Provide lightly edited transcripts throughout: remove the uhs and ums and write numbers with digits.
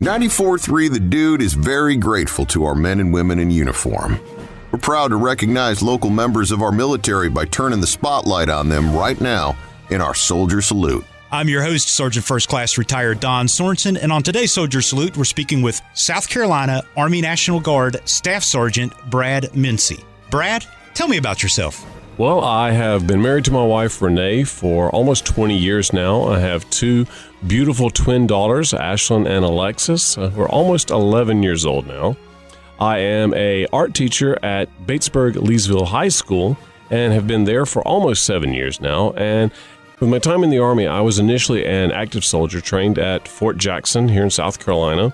94.3 The Dude is very grateful to our men and women in uniform. We're proud to recognize local members of our military by turning the spotlight on them right now in our Soldier Salute. I'm your host, Sergeant First Class Retired Don Sorensen, and on today's Soldier Salute, we're speaking with South Carolina Army National Guard Staff Sergeant Brad Mincey. Brad, tell me about yourself. Well, I have been married to my wife, Renee, for almost 20 years now. I have two beautiful twin daughters, Ashlyn and Alexis, who are almost 11 years old now. I am an art teacher at Batesburg-Leesville High School and have been there for almost 7 years now. And with my time in the Army, I was initially an active soldier trained at Fort Jackson here in South Carolina.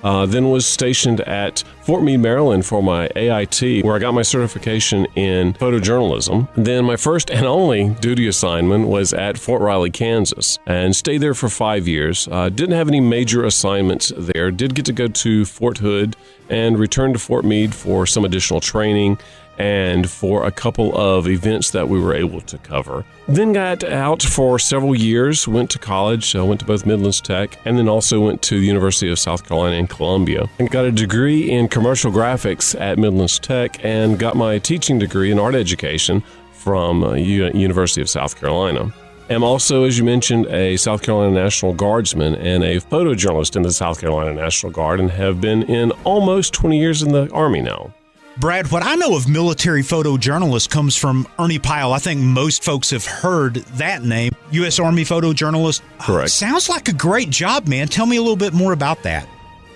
Then was stationed at Fort Meade, Maryland for my AIT, where I got my certification in photojournalism. Then my first and only duty assignment was at Fort Riley, Kansas, and stayed there for 5 years. Didn't have any major assignments there. Did get to go to Fort Hood and return to Fort Meade for some additional training and for a couple of events that we were able to cover. Then got out for several years, went to college, went to both Midlands Tech, and then also went to the University of South Carolina in Columbia. And got a degree in commercial graphics at Midlands Tech and got my teaching degree in art education from University of South Carolina. I'm also, as you mentioned, a South Carolina National Guardsman and a photojournalist in the South Carolina National Guard and have been in almost 20 years in the Army now. Brad, what I know of military photojournalist comes from Ernie Pyle. I think most folks have heard that name, U.S. Army photojournalist. Correct. Sounds like a great job, man. Tell me a little bit more about that.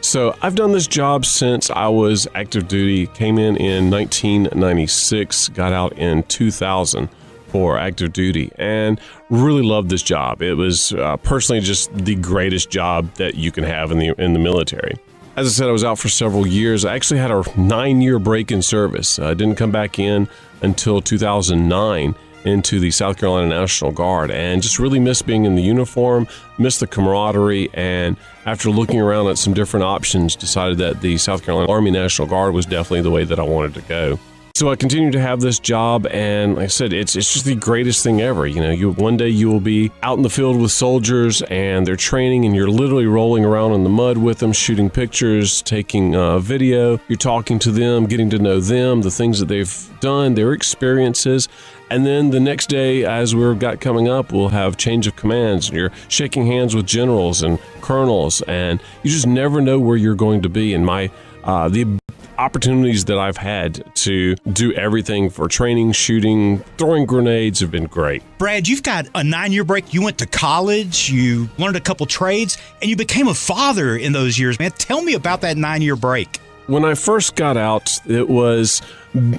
So I've done this job since I was active duty, came in 1996, got out in 2000 for active duty, and really loved this job. It was personally just the greatest job that you can have in the military. As I said, I was out for several years. I actually had a 9-year break in service. I didn't come back in until 2009 into the South Carolina National Guard, and just really missed being in the uniform, missed the camaraderie, and after looking around at some different options, decided that the South Carolina Army National Guard was definitely the way that I wanted to go. So I continue to have this job, and like I said, it's just the greatest thing ever. You know, one day you will be out in the field with soldiers, and they're training, and you're literally rolling around in the mud with them, shooting pictures, taking video. You're talking to them, getting to know them, the things that they've done, their experiences. And then the next day, as we've got coming up, we'll have change of commands, and you're shaking hands with generals and colonels, and you just never know where you're going to be. And the opportunities that I've had to do everything for training, shooting, throwing grenades have been great. Brad, you've got a 9-year break. You went to college, you learned a couple trades, and you became a father in those years, man. Tell me about that 9-year break. When I first got out, it was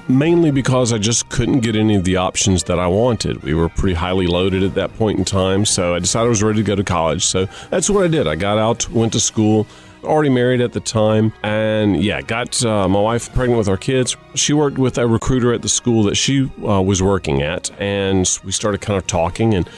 mainly because I just couldn't get any of the options that I wanted. We were pretty highly loaded at that point in time, so I decided I was ready to go to college. So that's what I did. I got out, went to school, already married at the time, and got my wife pregnant with our kids. She worked with a recruiter at the school that she was working at, and we started kind of talking, and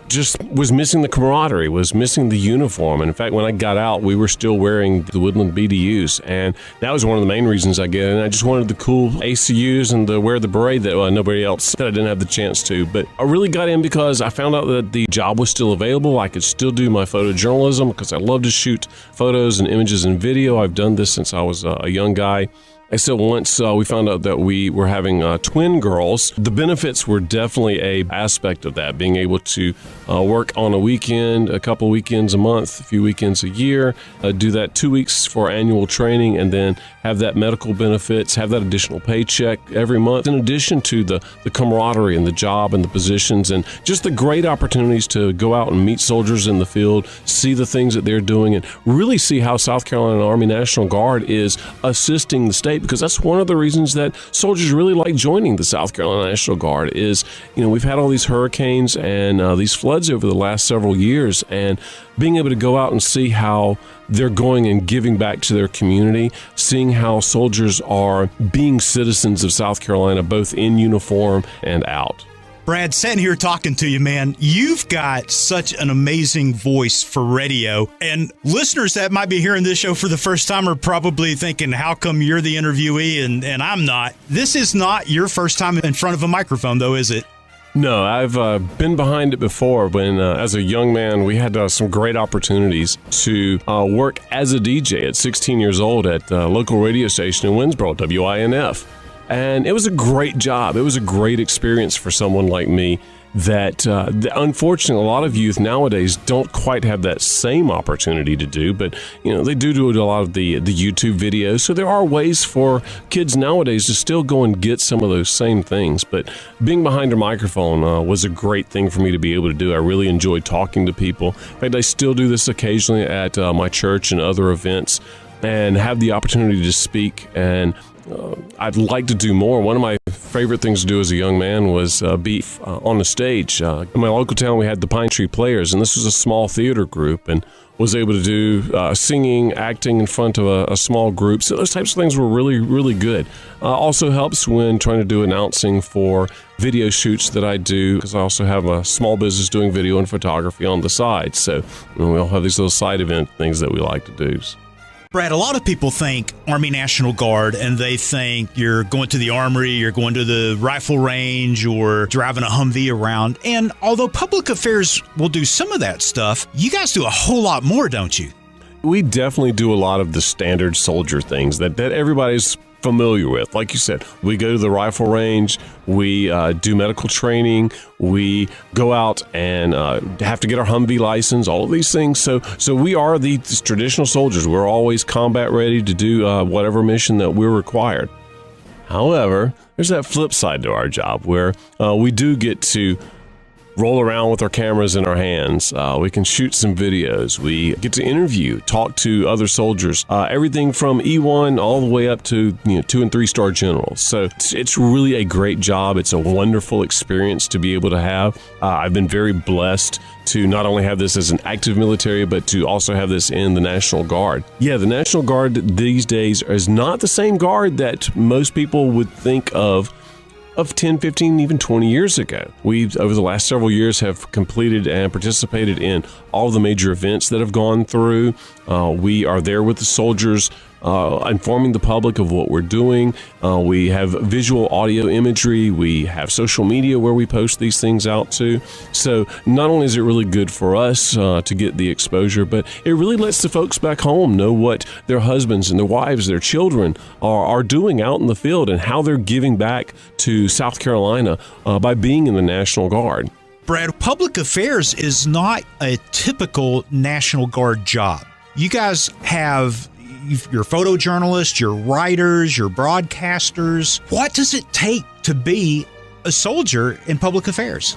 just was missing the camaraderie, was missing the uniform. And in fact, when I got out, we were still wearing the Woodland BDUs, and that was one of the main reasons I got in. I just wanted the cool ACUs and to wear the beret that nobody else said I didn't have the chance to. But I really got in because I found out that the job was still available. I could still do my photojournalism because I love to shoot photos and images and video. I've done this since I was a young guy. I said once we found out that we were having twin girls, the benefits were definitely a aspect of that, being able to work on a weekend, a couple weekends a month, a few weekends a year, do that 2 weeks for annual training, and then have that medical benefits, have that additional paycheck every month, in addition to the camaraderie and the job and the positions and just the great opportunities to go out and meet soldiers in the field, see the things that they're doing, and really see how South Carolina Army National Guard is assisting the state, because that's one of the reasons that soldiers really like joining the South Carolina National Guard is, we've had all these hurricanes and these floods over the last several years, and being able to go out and see how they're going and giving back to their community, seeing how soldiers are being citizens of South Carolina, both in uniform and out. Brad, sitting here talking to you, man, you've got such an amazing voice for radio. And listeners that might be hearing this show for the first time are probably thinking, how come you're the interviewee and I'm not? This is not your first time in front of a microphone, though, is it? No, I've been behind it before. When, as a young man, we had some great opportunities to work as a DJ at 16 years old at a local radio station in Winsboro, WINF. And it was a great job. It was a great experience for someone like me that unfortunately a lot of youth nowadays don't quite have that same opportunity to do, but they do a lot of the YouTube videos. So there are ways for kids nowadays to still go and get some of those same things. But being behind a microphone was a great thing for me to be able to do. I really enjoyed talking to people. In fact, I still do this occasionally at my church and other events, and have the opportunity to speak, and I'd like to do more. One of my favorite things to do as a young man was be on the stage. In my local town, we had the Pine Tree Players, and this was a small theater group, and was able to do singing, acting in front of a small group. So those types of things were really, really good. Also helps when trying to do announcing for video shoots that I do, because I also have a small business doing video and photography on the side. So we all have these little side event things that we like to do. Brad, a lot of people think Army National Guard, and they think you're going to the armory, you're going to the rifle range, or driving a Humvee around. And although public affairs will do some of that stuff, you guys do a whole lot more, don't you? We definitely do a lot of the standard soldier things that everybody's familiar with. Like you said, we go to the rifle range, we do medical training, we go out and have to get our Humvee license, all of these things. So we are these traditional soldiers. We're always combat ready to do whatever mission that we're required. However, there's that flip side to our job where we do get to roll around with our cameras in our hands. We can shoot some videos. We get to interview, talk to other soldiers, everything from E1 all the way up to 2- and 3-star generals. So it's really a great job. It's a wonderful experience to be able to have. I've been very blessed to not only have this as an active military, but to also have this in the National Guard. Yeah, the National Guard these days is not the same guard that most people would think of 10, 15, even 20 years ago. We, over the last several years, have completed and participated in all the major events that have gone through. We are there with the soldiers, informing the public of what we're doing. We have visual audio imagery. We have social media where we post these things out to. So not only is it really good for us to get the exposure, but it really lets the folks back home know what their husbands and their wives, their children are doing out in the field and how they're giving back to South Carolina by being in the National Guard. Brad, public affairs is not a typical National Guard job. You guys have your photojournalists, your writers, your broadcasters. What does it take to be a soldier in public affairs?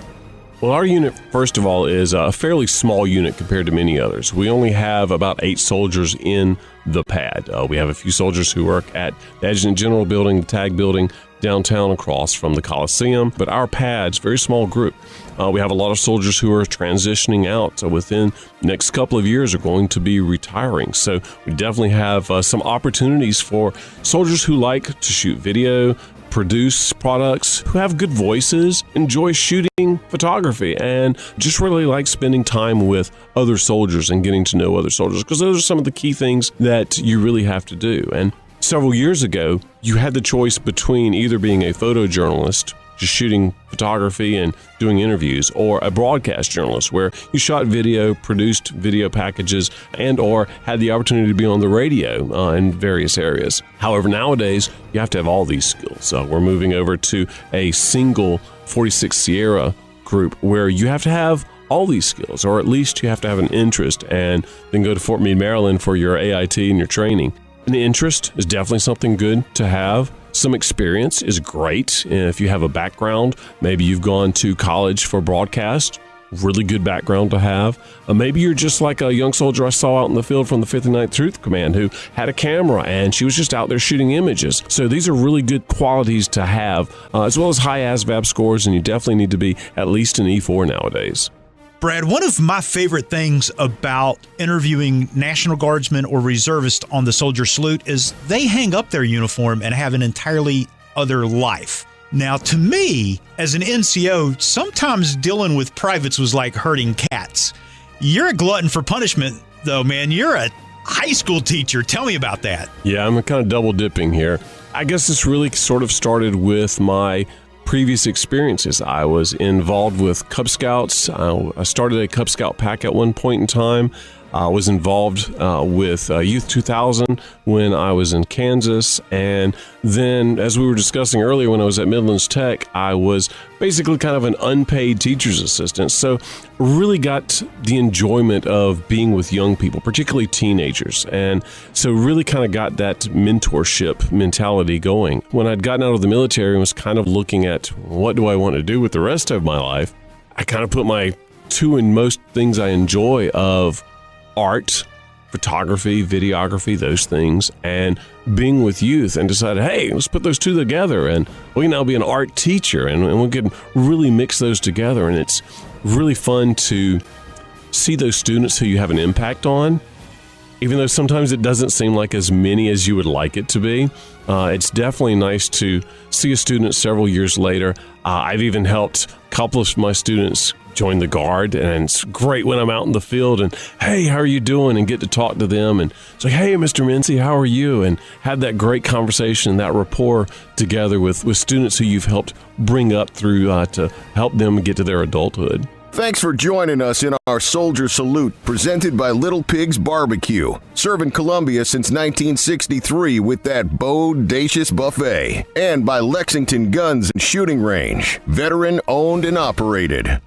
Well, our unit, first of all, is a fairly small unit compared to many others. We only have about 8 soldiers in the pad. We have a few soldiers who work at the Adjutant General Building, the TAG Building, downtown across from the Coliseum. But our pad's a very small group. We have a lot of soldiers who are transitioning out within the next couple of years are going to be retiring. So we definitely have some opportunities for soldiers who like to shoot video, produce products, who have good voices, enjoy shooting photography, and just really like spending time with other soldiers and getting to know other soldiers, because those are some of the key things that you really have to do. And several years ago, you had the choice between either being a photojournalist, just shooting photography and doing interviews, or a broadcast journalist where you shot video, produced video packages, and or had the opportunity to be on the radio in various areas. However, nowadays, you have to have all these skills. We're moving over to a single 46 Sierra group where you have to have all these skills, or at least you have to have an interest, and then go to Fort Meade, Maryland for your AIT and your training. An interest is definitely something good to have. Some experience is great. If you have a background, maybe you've gone to college for broadcast, really good background to have. Maybe you're just like a young soldier I saw out in the field from the 59th Truth Command who had a camera and she was just out there shooting images. So these are really good qualities to have, as well as high ASVAB scores, and you definitely need to be at least an E4 nowadays. Brad, one of my favorite things about interviewing National Guardsmen or reservists on the Soldier Salute is they hang up their uniform and have an entirely other life. Now, to me, as an NCO, sometimes dealing with privates was like herding cats. You're a glutton for punishment, though, man. You're a high school teacher. Tell me about that. Yeah, I'm kind of double dipping here. I guess this really sort of started with my previous experiences. I was involved with Cub Scouts. I started a Cub Scout pack at one point in time. I was involved with Youth 2000 when I was in Kansas. And then, as we were discussing earlier, when I was at Midlands Tech, I was basically kind of an unpaid teacher's assistant. So really got the enjoyment of being with young people, particularly teenagers. And so really kind of got that mentorship mentality going. When I'd gotten out of the military and was kind of looking at what do I want to do with the rest of my life, I kind of put my two and most things I enjoy of art, photography, videography, those things, and being with youth, and decided, hey, let's put those two together, and we can now be an art teacher, and we can really mix those together. And it's really fun to see those students who you have an impact on, even though sometimes it doesn't seem like as many as you would like it to be. It's definitely nice to see a student several years later. I've even helped a couple of my students join the Guard, and it's great when I'm out in the field and, hey, how are you doing? And get to talk to them and say, hey, Mr. Mincey, how are you? And have that great conversation, that rapport together with students who you've helped bring up through to help them get to their adulthood. Thanks for joining us in our Soldier Salute, presented by Little Pigs Barbecue, serving Columbia since 1963 with that bodacious buffet, and by Lexington Guns and Shooting Range, veteran owned and operated.